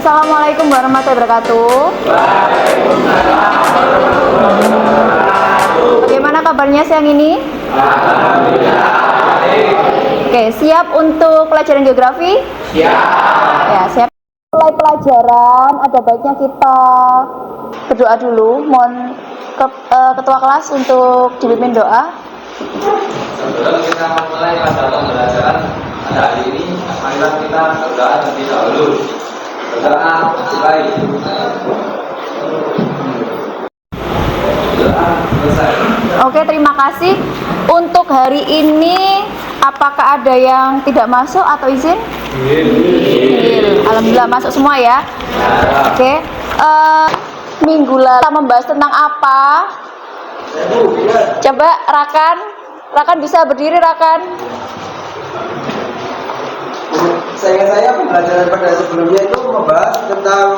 Assalamualaikum warahmatullahi wabarakatuh. Bagaimana kabarnya siang ini? Oke, siap untuk pelajaran geografi? Siap. Ya, siap. Mulai pelajaran, ada baiknya kita berdoa dulu. Mohon ketua kelas untuk dipimpin doa. Sebelum kita memulai pada pembelajaran pada hari ini, marilah kita berdoa terlebih dahulu. Berdoa mulai. Berdoa selesai. Oke, terima kasih. Untuk hari ini, apakah ada yang tidak masuk atau izin? Alhamdulillah masuk semua ya. Oke. Minggu lalu kita membahas tentang apa? Coba Rakan bisa berdiri, Rakan. Saya pembelajaran pada sebelumnya itu membahas tentang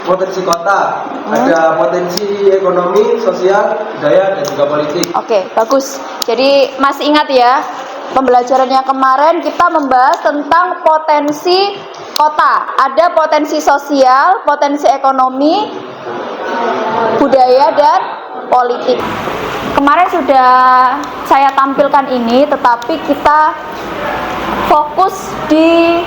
potensi kota. Ada potensi ekonomi, sosial, budaya, dan juga politik. Oke, bagus. Jadi masih ingat ya, pembelajarannya kemarin kita membahas tentang potensi kota. Ada potensi sosial, potensi ekonomi, budaya, dan politik. Kemarin sudah saya tampilkan ini, tetapi kita fokus di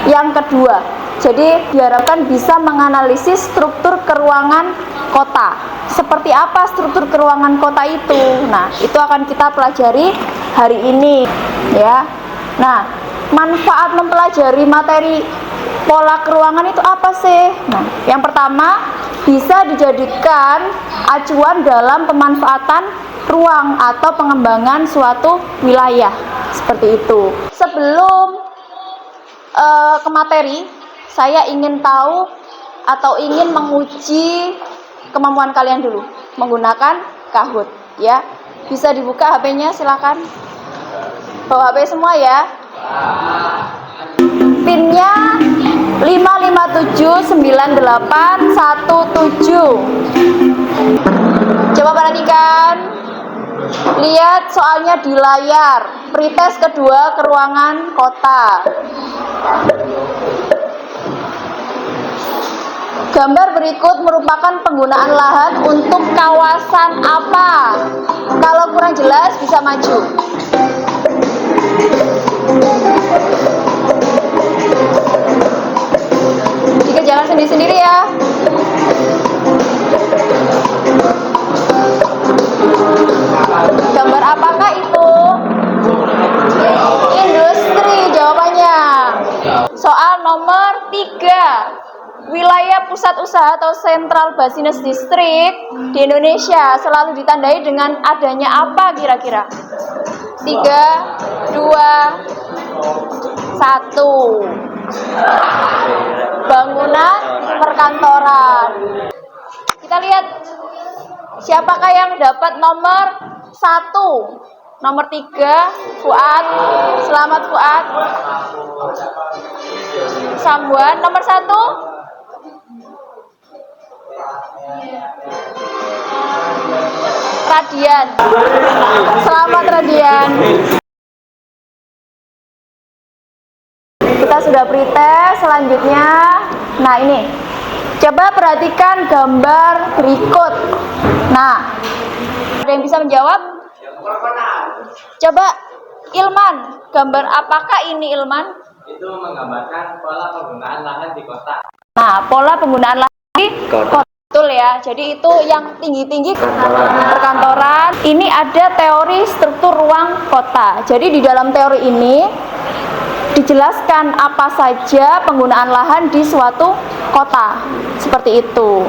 yang kedua. Jadi diharapkan bisa menganalisis struktur keruangan kota. Seperti apa struktur keruangan kota itu? Nah, itu akan kita pelajari hari ini ya. Nah, manfaat mempelajari materi pola keruangan itu apa sih? Nah, yang pertama bisa dijadikan acuan dalam pemanfaatan ruang atau pengembangan suatu wilayah. Seperti itu. Sebelum ke materi, saya ingin tahu atau ingin menguji kemampuan kalian dulu menggunakan Kahoot ya. Bisa dibuka HP-nya, silakan. Bawa HP semua ya. PIN-nya 5579817. Coba perhatikan. Lihat soalnya di layar. Pretest kedua keruangan kota. Gambar berikut merupakan penggunaan lahan untuk kawasan apa? Kalau kurang jelas bisa maju. Jika jangan sendiri-sendiri ya. Gambar apakah itu? Industri jawabannya. Soal nomor 3. Wilayah pusat usaha atau Central Business District di Indonesia selalu ditandai dengan adanya apa kira-kira? 3, 2, 1. Bangunan perkantoran. Kita lihat siapakah yang dapat nomor 1? Nomor 3, Fuad. Selamat Fuad. Sambuan. Nomor 1. Radian. Selamat Radian. Kita sudah pretest. Selanjutnya, nah ini. Coba perhatikan gambar berikut. Nah, ada yang bisa menjawab? Coba Ilman, gambar apakah ini Ilman? Itu menggambarkan pola penggunaan lahan di kota. Nah, pola penggunaan lahan di kota. Betul ya, jadi itu yang tinggi-tinggi perkantoran. Ini ada teori struktur ruang kota. Jadi di dalam teori ini dijelaskan apa saja penggunaan lahan di suatu kota. Seperti itu.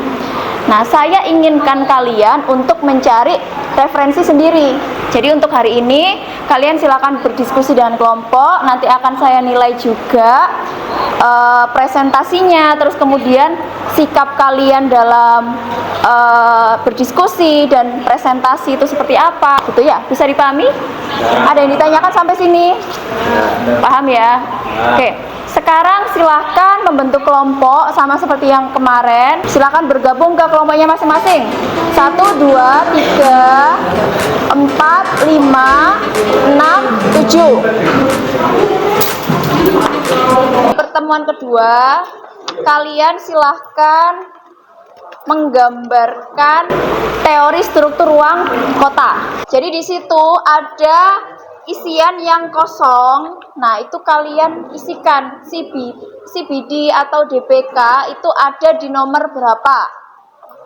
Nah, saya inginkan kalian untuk mencari referensi sendiri. Jadi untuk hari ini kalian silakan berdiskusi dengan kelompok. Nanti akan saya nilai juga presentasinya, terus kemudian sikap kalian dalam berdiskusi dan presentasi itu seperti apa, gitu ya. Bisa dipahami? Ada yang ditanyakan sampai sini? Paham ya? Oke. Sekarang silahkan membentuk kelompok sama seperti yang kemarin. Silahkan bergabung ke kelompoknya masing-masing. 1, 2, 3, 4, 5, 6, 7. Pertemuan kedua kalian silahkan menggambarkan teori struktur ruang kota. Jadi di situ ada isian yang kosong. Nah, itu kalian isikan CBD atau DPK itu ada di nomor berapa.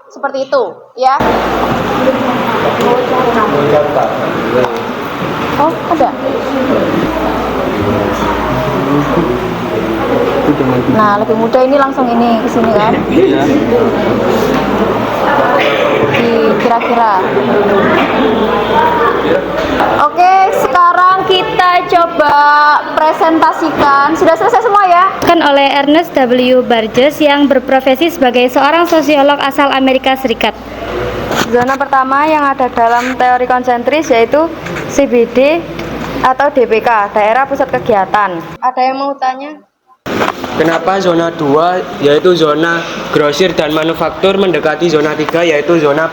Seperti itu, ya. Oh, ada. Nah, lebih mudah ini langsung ini ke sini kan. Kira-kira. Oke, sekarang kita coba presentasikan. Sudah selesai semua ya? Kan oleh Ernest W. Burgess yang berprofesi sebagai seorang sosiolog asal Amerika Serikat. Zona pertama yang ada dalam teori konsentris yaitu CBD atau DPK, daerah pusat kegiatan. Ada yang mau tanya? Kenapa zona 2 yaitu zona grosir dan manufaktur mendekati zona 3 yaitu zona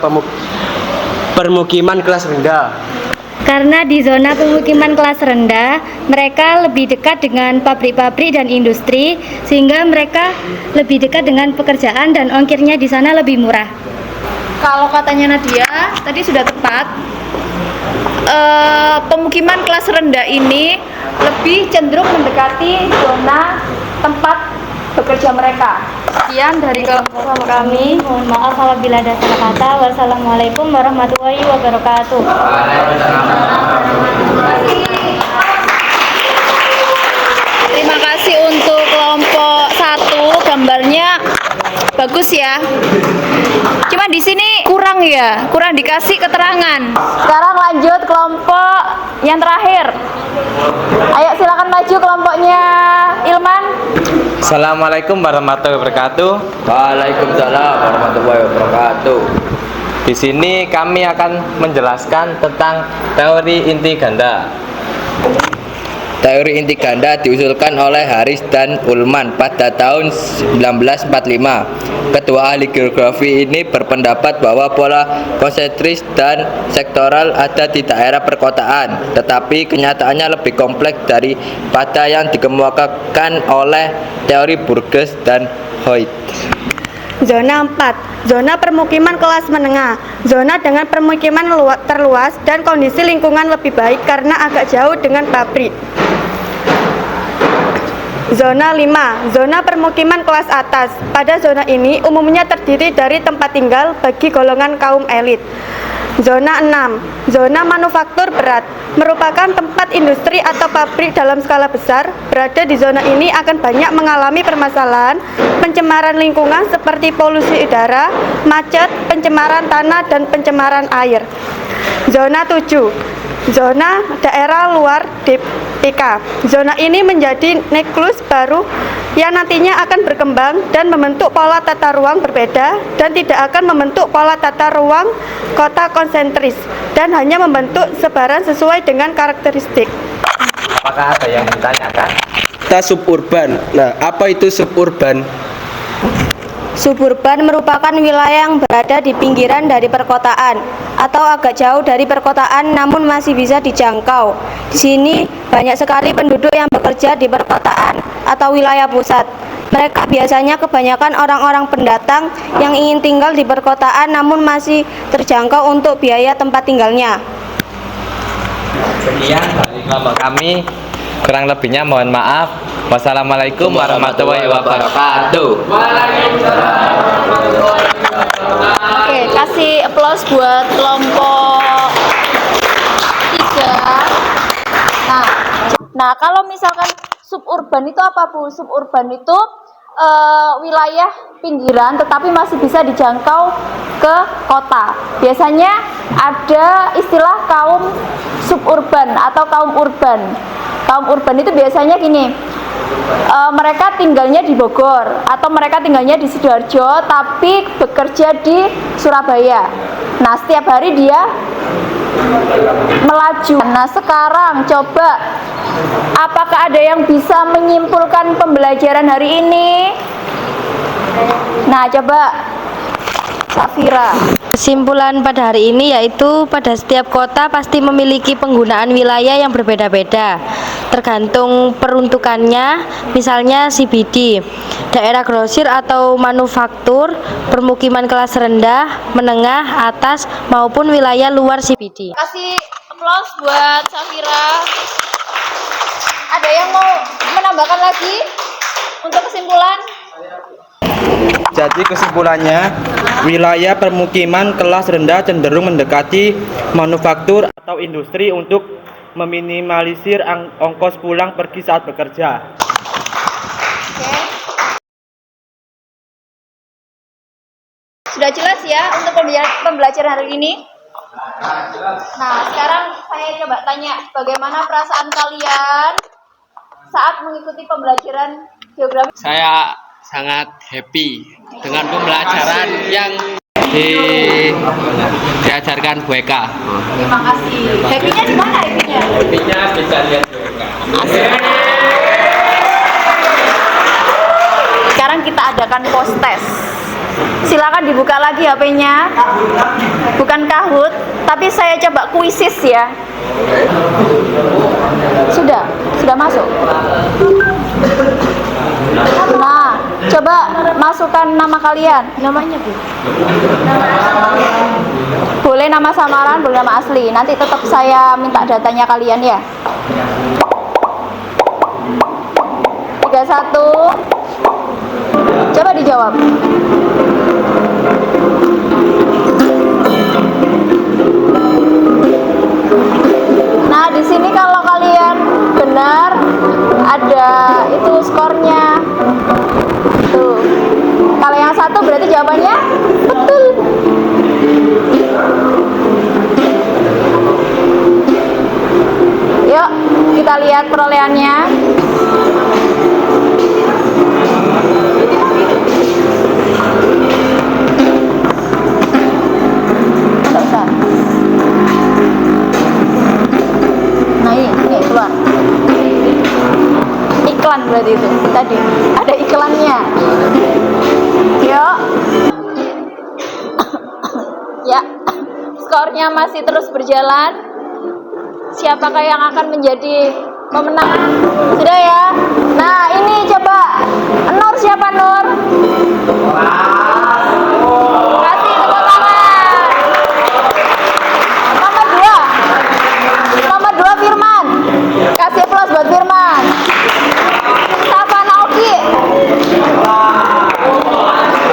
permukiman kelas rendah? Karena di zona pemukiman kelas rendah, mereka lebih dekat dengan pabrik-pabrik dan industri, sehingga mereka lebih dekat dengan pekerjaan dan ongkirnya di sana lebih murah. Kalau katanya Nadia, tadi sudah tepat. Pemukiman kelas rendah ini lebih cenderung mendekati zona tempat bekerja mereka. Sekian dari kelompok kami. Mohon maaf apabila ada salah kata. Wassalamualaikum warahmatullahi wabarakatuh. Terima kasih untuk kelompok 1, gambarnya bagus ya. Cuma di sini kurang ya, kurang dikasih keterangan. Sekarang lanjut kelompok yang terakhir. Ayo silakan maju kelompoknya Ilman. Assalamualaikum warahmatullahi wabarakatuh. Waalaikumsalam warahmatullahi wabarakatuh. Di sini kami akan menjelaskan tentang teori inti ganda. Teori inti ganda diusulkan oleh Harris dan Ullman pada tahun 1945. Ketua ahli geografi ini berpendapat bahwa pola konsentris dan sektoral ada di daerah perkotaan, tetapi kenyataannya lebih kompleks daripada yang dikemukakan oleh teori Burgess dan Hoyt. Zona 4, zona permukiman kelas menengah. Zona dengan permukiman terluas dan kondisi lingkungan lebih baik karena agak jauh dengan pabrik. Zona 5, zona permukiman kelas atas. Pada zona ini umumnya terdiri dari tempat tinggal bagi golongan kaum elit. Zona 6, zona manufaktur berat, merupakan tempat industri atau pabrik dalam skala besar. Berada di zona ini akan banyak mengalami permasalahan pencemaran lingkungan seperti polusi udara, macet, pencemaran tanah, dan pencemaran air. Zona 7, zona daerah luar DPK. Zona ini menjadi nuklus baru yang nantinya akan berkembang dan membentuk pola tata ruang berbeda dan tidak akan membentuk pola tata ruang kota konsentris dan hanya membentuk sebaran sesuai dengan karakteristik. Apakah ada yang ditanyakan? Kita suburban. Nah, apa itu suburban? Suburban merupakan wilayah yang berada di pinggiran dari perkotaan atau agak jauh dari perkotaan namun masih bisa dijangkau. Di sini banyak sekali penduduk yang bekerja di perkotaan atau wilayah pusat. Mereka biasanya kebanyakan orang-orang pendatang yang ingin tinggal di perkotaan namun masih terjangkau untuk biaya tempat tinggalnya. Sekian dari kelompok kami. Kurang lebihnya mohon maaf. Wassalamualaikum warahmatullahi wabarakatuh. Oke, kasih aplaus buat kelompok 3. Nah, kalau misalkan suburban itu apa, Bu? Suburban itu wilayah pinggiran tetapi masih bisa dijangkau ke kota. Biasanya ada istilah kaum suburban atau kaum urban. Kaum urban itu biasanya gini, mereka tinggalnya di Bogor atau mereka tinggalnya di Sidoarjo tapi bekerja di Surabaya. Nah, setiap hari dia melaju. Nah, sekarang coba, apakah ada yang bisa menyimpulkan pembelajaran hari ini? Nah, coba Safira. Kesimpulan pada hari ini yaitu pada setiap kota pasti memiliki penggunaan wilayah yang berbeda-beda tergantung peruntukannya, misalnya CBD, daerah grosir atau manufaktur, permukiman kelas rendah, menengah, atas maupun wilayah luar CBD. Kasih aplaus buat Safira. Ada yang mau menambahkan lagi untuk kesimpulan? Jadi kesimpulannya, wilayah permukiman kelas rendah cenderung mendekati manufaktur atau industri untuk meminimalisir ongkos pulang pergi saat bekerja. Oke. Sudah jelas ya untuk pembelajaran hari ini? Nah, sekarang saya coba tanya, bagaimana perasaan kalian saat mengikuti pembelajaran geografi? Saya sangat happy dengan pembelajaran yang diajarkan Bu Eka. Terima kasih. Happy-nya di mana happy-nya? Happy-nya bisa lihat Bu Eka. Sekarang kita adakan post test. Silakan dibuka lagi HP-nya. Bukan Kahoot, tapi saya coba kuisis ya. Sudah masuk. Nah, coba masukkan nama kalian. Namanya Bu. Boleh nama samaran, boleh nama asli. Nanti tetap saya minta datanya kalian ya. 31. Coba dijawab. Nah, di sini kalau kalian benar ada itu skornya. Tuh. Kalau yang satu berarti jawabannya betul. Yuk, kita lihat perolehannya. Nggak usah. Nah, ini keluar. Iklan berarti itu tadi. Ada iklannya. Yuk. Ya. Skornya masih terus berjalan. Siapakah yang akan menjadi pemenang? Sudah ya? Nah, ini coba Nur, siapa Nur? Kasih tepuk tangan. Nomor 2 Firman. Kasih aplaus buat Firman. Safa Naoki.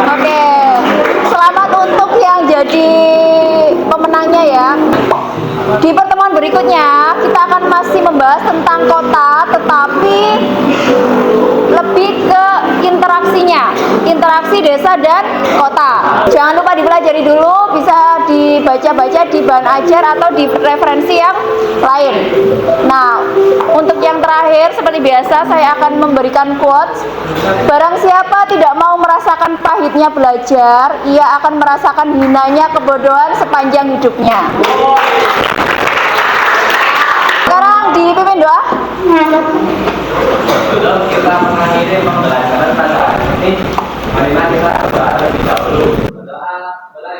Oke. Selamat untuk yang jadi pemenangnya ya. Di pertemuan berikutnya kita akan masih membahas tentang kota, tetapi lebih ke interaksinya, interaksi desa dan kota. Jangan lupa dipelajari dulu, bisa dibaca-baca di bahan ajar atau di referensi yang lain. Nah, untuk yang terakhir seperti biasa saya akan memberikan quotes. Barang siapa tidak mau merasakan pahitnya belajar, ia akan merasakan hinanya kebodohan sepanjang hidupnya. Sekarang dipimpin doa. Sebelum kita mengakhiri pembelajaran pada hari ini, marilah kita berdoa terlebih dahulu. Berdoa mulai.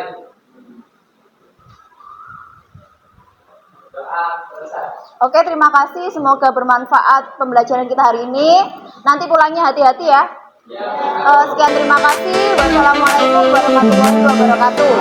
Doa selesai. Oke, terima kasih. Semoga bermanfaat pembelajaran kita hari ini. Nanti pulangnya hati-hati ya. Sekian, terima kasih. Wassalamualaikum warahmatullahi wabarakatuh.